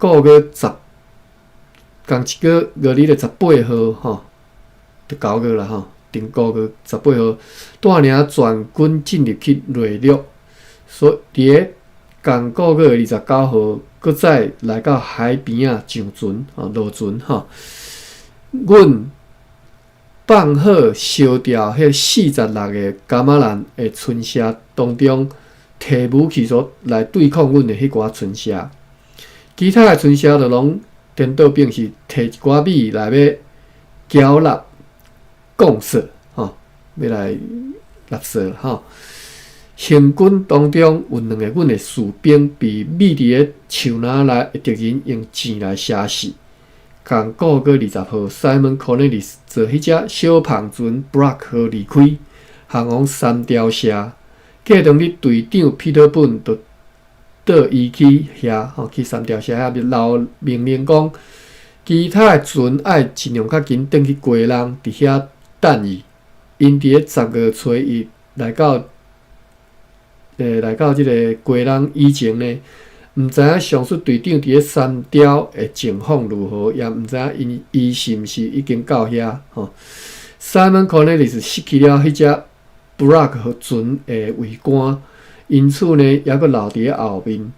个月日的18号吼，就9月啦吼，定9月18号，带领全军进入去内陆，所以伫咧共9月29号。搁再来到海边上船落船吼，阮放好烧掉迄46个加马兰的村舍当中，摕武器所来对抗阮的迄寡村舍，其他的村舍就拢颠倒兵是摕一寡米来要缴纳贡色吼，要来纳税吼。行军当中有2个阮的士兵被美伫咧树林内的敌人用箭来射死。共9月20号 ，Simon Cornelis 坐迄只小胖船 Brock 号离开，航往三条社。隔当日队长彼得本就倒伊去遐吼，去三条社遐留命令讲，其他的船爱尽量较紧转去归人，伫遐等伊。因伫咧10月初一来到即个归人以前呢，毋知影上述队长伫咧三条的情况如何，也毋知影伊是毋是已经到遐吼。Simon Cornelis 失去了迄只 Brock 和船的桅杆，因此呢，也阁留伫咧后面。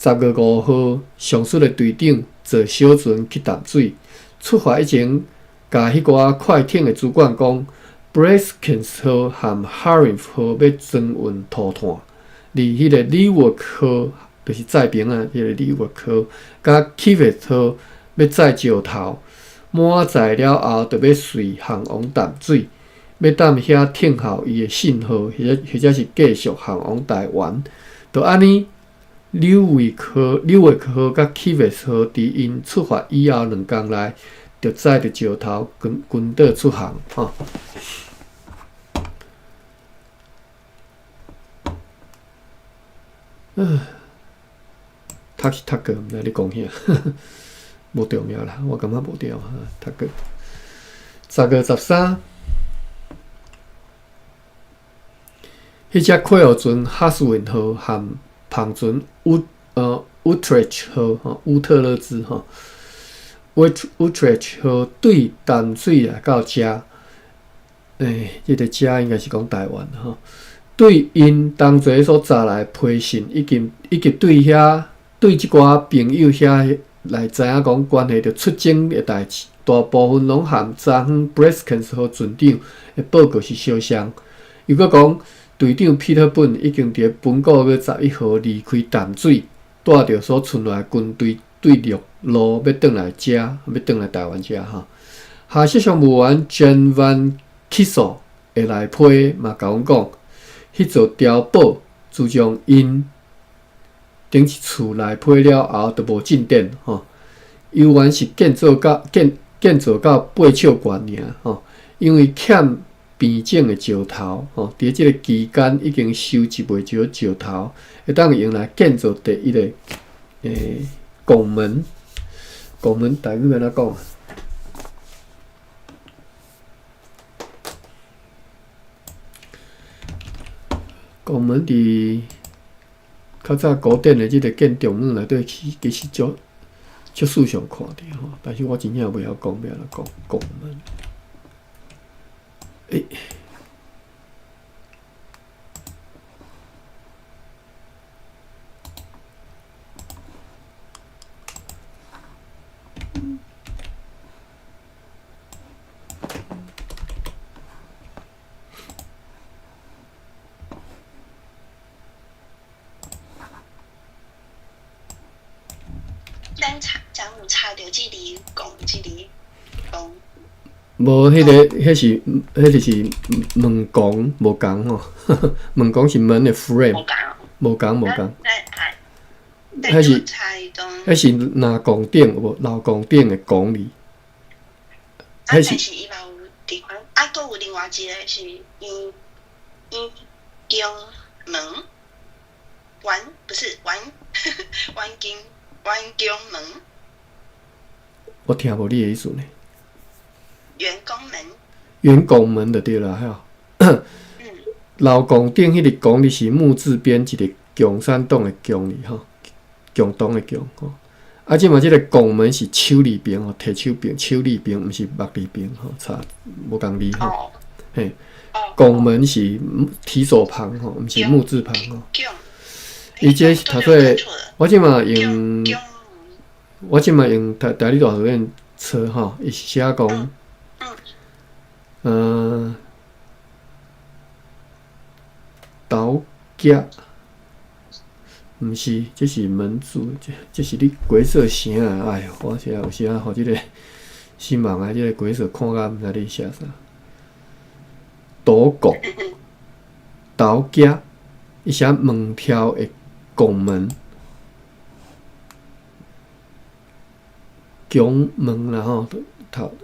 10月5号，上述的队长坐小船去淡水，出发以前，甲迄寡快艇的主管讲 ，Breskens 号和 Harim 号要转运涂炭。离迄个李沃克就是载兵迄个李沃克，甲 Kivet 号要载石头，满载了后，就要随航往淡水，要等遐听候伊的信号，或者是继续航往台湾。就安尼，李沃克号甲 Kivet 号伫因出发以后2天内，就载着石头军队出航吼。读是读过，毋知你讲啥，无重要啦，我感觉无重要，读过。10月13，迄只快尔船哈斯文号和胖船Utrecht 号乌特勒兹吼 ，Utrecht 号对淡水来到遮，这个遮应该是讲台湾吼。对因同齐所查来批信，以及对即寡朋友遐来知影讲关系着出征的代志，大部分拢含昨昏 Breskens 号船长的报告是相像。又搁讲队长彼得本已经伫本9月11号离开淡水，带着所存来军队对陆路要转来遮，要转来台湾遮哈。下设商务员 Jan Van Kissel 会来批嘛，甲阮讲。迄座碉堡自从因顶一厝来批了后，就无进展吼。犹原是建造到八尺悬尔吼，因为欠边整的石头吼，伫即个期间已经收集袂少石头，会当用来建造第一个拱门。拱门台语安怎讲？拱门伫较早古典的即个建筑物内底其实足思想看着吼，但是我真正袂晓讲，要安怎讲拱门。咱才有查着即字讲即字讲。无，迄就是门拱无共吼，门拱是门的 frame， 无共。迄是拿拱顶有无？老拱顶的拱字。但是伊嘛有地方，佫有另外一个是阴宫门，不是弯宫门。我听无你的意思呢。圆宫门就对啦，吼。老拱顶迄个拱字是木字边一个共产党的共字吼，共党的共吼。啊，即嘛即个拱门是手字边吼，摕手边，手字边毋是目字边吼，差无共字吼。嘿，拱门是提手旁吼，毋是木字旁吼。伊这读做，我即嘛用台理大学院册吼，伊是写讲。倒夹，毋是，这是门主，这是你鬼色声啊！哎哟，我有时啊，互即个新闻啊，即个鬼色看甲毋知你写啥。倒拱，倒夹，伊写门条的拱门，拱门啦吼，头。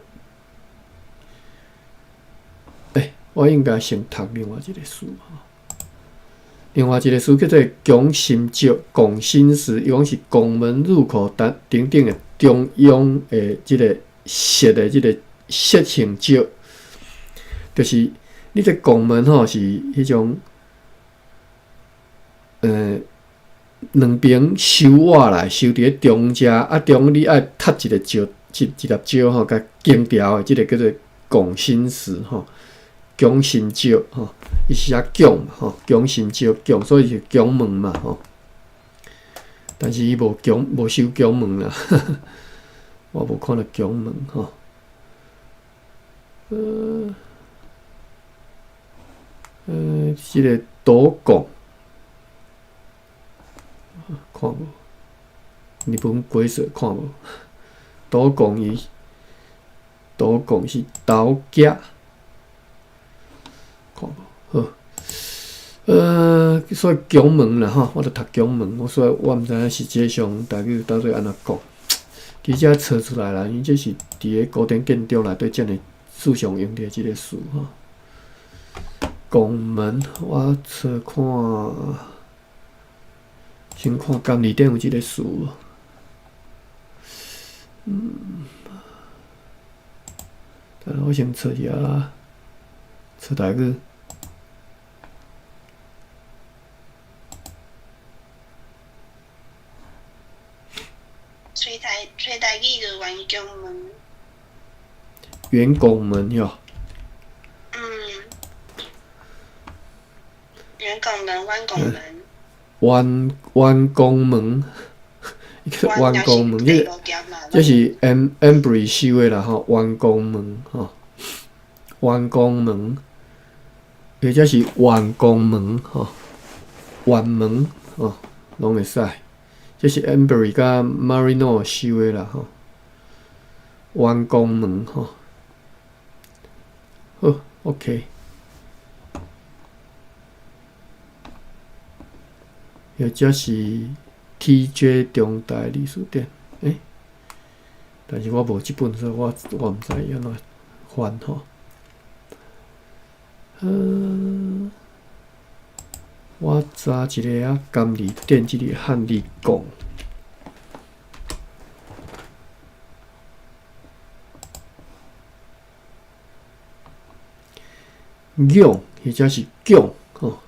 我应该先读另外一个书吼，另外一个书叫做《拱心石》，拱心石，伊讲是拱门入口顶顶的中央的即个石的即个石形石，就是你这拱门吼是迄种，两边收瓦来收伫咧中间，啊中你爱插一个石，一粒石吼，甲钉条的，即个叫做拱心石吼。拱心石吼，伊是写拱嘛吼，拱心石拱，所以是拱门嘛吼。但是伊无收拱门啦，我无看到拱门吼。即个倒拱，看无？日本鬼色看无？倒拱是倒夹。好，所以拱门啦吼，我著读拱门，所以我毋知影实际上大概到底安怎讲。其实测出来啦，因为这是伫个古典建筑内底遮尔思想用的即个词吼。拱门，我测看，先看监字典有即个词。我先测一下，测台语。吹台语就圆宫门。圆拱门哟。圆拱门，弯拱门。弯拱门，弯拱门，这是 Embry 收的啦吼，弯拱门吼，弯拱门，或者是弯拱门吼，弯门吼，拢会使。这是 Embry 甲 Marino 收的啦吼，弯拱门吼，好 ，OK。或者是 TJ 中大历史典，但是我无即本，所以我毋知伊安怎翻吼。我查一个啊，监字典即个汉字讲，拱或者是拱吼。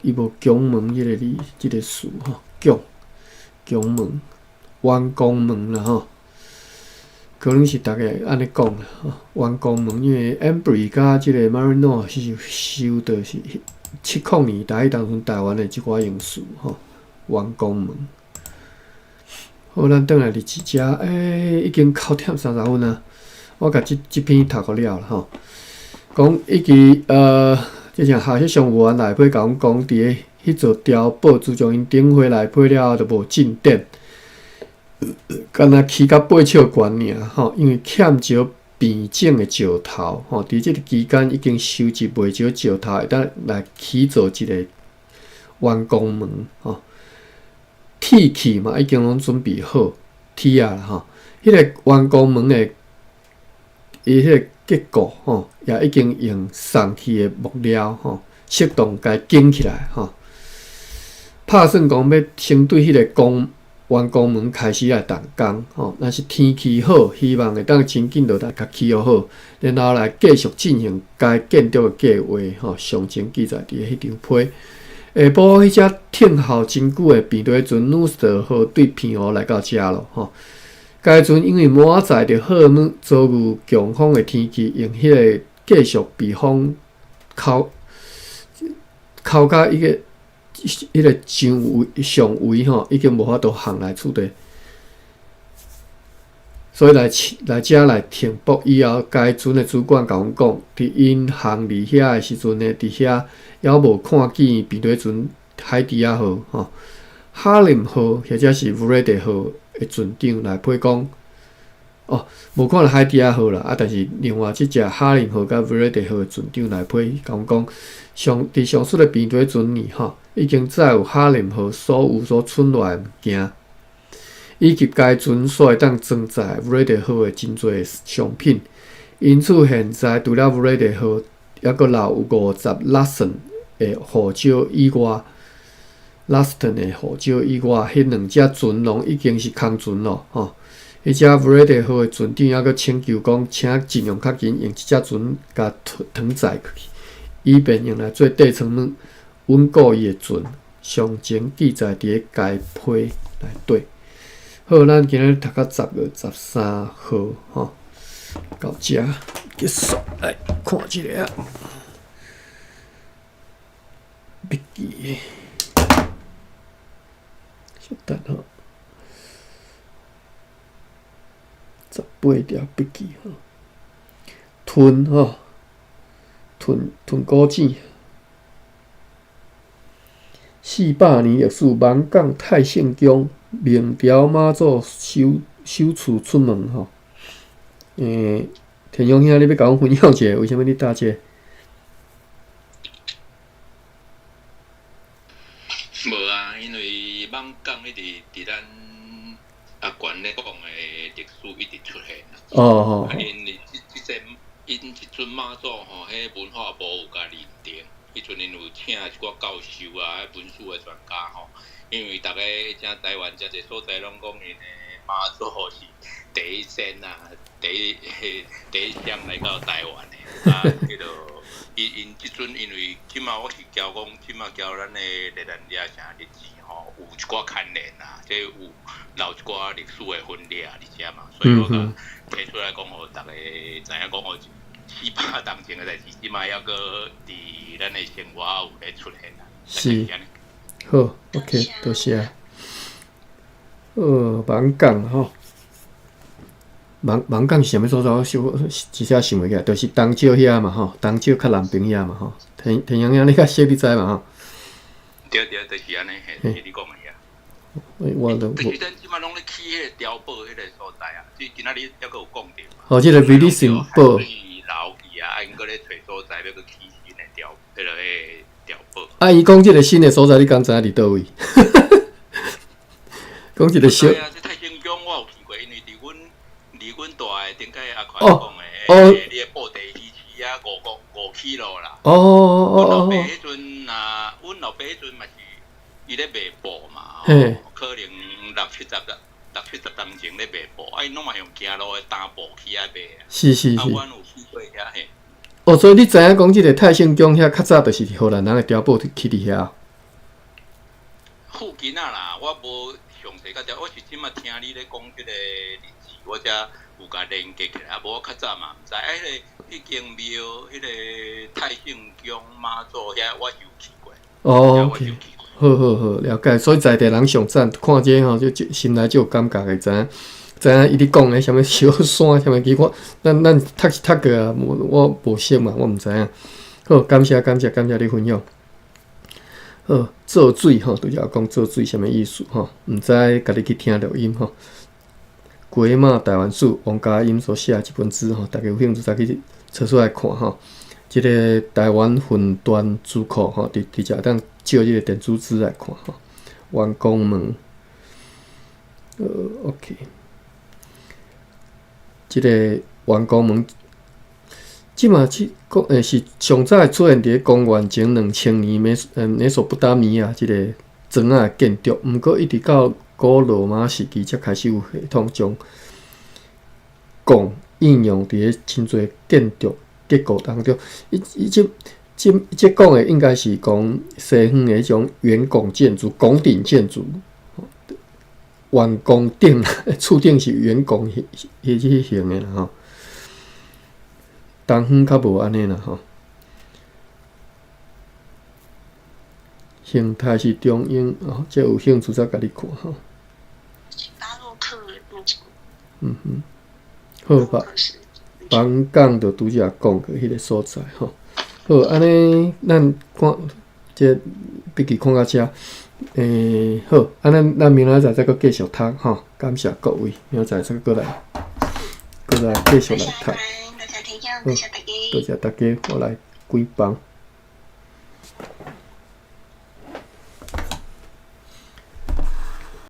伊无拱门即个字，即个词吼，拱宫门、弯宫门啦吼。可能是大家安尼讲啦，弯宫门，因为 Embry 甲即个 Marino 是收到是70年代当中台湾的即寡勇士吼，弯宫门。好，咱转来第几只？已经9点30分啊！我甲即篇读过了吼，讲以及即像下迄上文内批甲阮讲，伫个迄座碉堡自从因顶回来批了后，就无进展。敢若起到8尺悬尔吼，因为欠少平整的石头吼，伫即个期间已经收集袂少石头，会当来起造一个弯弓门吼。铁器嘛已经拢准备好，铁啊啦吼，迄个弯弓门的伊迄个结构吼，也已经用送去的木料吼，适当甲建起来吼。拍算讲要先对迄个弯弓门开始来动工吼，若是天气好，希望会当真紧就来甲起好，然后来继续进行该建筑的计划吼，详情记载伫迄张批。下晡迄只停靠真久的便队船努斯特号对偏湖来到遮咯吼。该船因为满载着货物，遭遇强风的天气，用迄个继续避风靠甲迄个上围吼，已经无法度行来厝地，所以来遮来停泊以后，该船的主管甲阮讲，伫因行离遐的时阵呢，伫遐还无看见便队船海迪亚号、哈林号或者是弗雷德号的船长来批讲，无看到海迪亚号啦，但是另外即只哈林号甲弗雷德号的船长来批甲阮讲，伫上述的便队船里已经载有哈林号所有所存落来的物件，以及该船所会当装载弗雷德号的真侪商品，因此现在除了弗雷德号，还阁留有50Laston 的护照以外，Laston 的护照以外，迄两只船拢已经是空船咯吼。迄只弗雷德号的船长还阁请求讲，请尽量较紧用即只船甲tran载去，以便用来做底层稳固伊的船。详情记载伫该批内底。好，咱今日读到10月13号吼，到遮结束。来看一下笔记，稍等吼，18条笔记吼，吞吼，吞古井。400年历史，万港太圣宫明朝妈祖首次出门吼。田勇兄，你要甲阮分享一下，为什么你搭这个？无啊，因为万港一直伫咱阿关咧讲诶历史一直出现啦。哦。因一阵妈祖吼，迄文化部有甲认定。迄阵因有请一寡教授啊、文书的专家吼，因为逐个正台湾遮济所在拢讲因的妈祖是第一仙啊，第一箱来到台湾的啊，迄落因即阵因为即马我是交讲，即马交咱的历咱掠啥日子吼，有一寡牵连啊，即有留一寡历史的分裂伫遮嘛，所以我甲提出来讲，互逐个知影讲互。400当前的代志，即摆还阁伫咱的生活有咧出现啦。是，好 ，OK， 多谢。万港吼，万港是啥物所在？我一下想袂起来，就是东石遐嘛吼，东石较南边遐嘛吼。田洋洋，你较熟你知嘛吼？对，就是安尼，嘿，你讲的遐。我都。就是咱即摆拢咧去迄个碉堡迄个所在啊，即今仔日还阁有讲着嘛。哦，即个 Releasing 堡。老去啊，因搁咧找所在，要搁起新的碉堡。啊，伊讲即个新的所在，你敢知影伫倒位？讲一个小。啊，这太圣宫我有去过，因为离阮大诶顶界阿宽讲诶，你诶布地鱼市啊，5 km 啦。阮老爸迄阵阮老爸迄阵嘛是伊咧卖布嘛，可能60-70当前咧卖布，因拢嘛用行路诶担布去遐卖啊。是。阮有去过遐嘿。所以你知影讲即个太圣宫遐较早就是荷兰人诶碉堡去伫遐。附近啊啦，我无详细甲条，我是即马听你咧讲即个日子，我才有甲连接起来，啊，无我较早嘛毋知。迄间庙，迄个太性宫妈祖遐，我是有去过。哦 ，OK， 好，了解。所以在地人上赞看这吼，就心内就有感觉会知影伊咧讲诶，什物小山，什物其我咱读过啊，我无识嘛，我毋知影。好，感谢你分享。好，做水吼，拄则讲做水什物意思吼？毋知家己去听录音吼。鬼马台湾史王家英所写一本书吼，大家有兴趣再去找出来看吼。即个台湾分段资库吼，直接当借即个电子纸来看吼。员工们，OK， 即个员工们，即马是上早出现伫公元前2000年美索不达米亚即个庄仔建筑，毋过一直到古罗马时期才开始有系统将汞应用伫咧真侪建筑结构当中。这讲的应该是讲西方的迄种圆拱建筑、拱顶建筑，圆拱顶，厝顶是圆拱迄型的啦吼。东方较无安尼啦吼。形态是中英哦，这有兴趣再家己看吼。巴洛克的那种。好吧。房港就拄则讲过迄个所在吼。好，安尼咱看这笔记看到遮，好，咱明仔载再继续读吼。感谢各位，明仔载再过来继续来读。多谢大家，多谢大家，我来归房。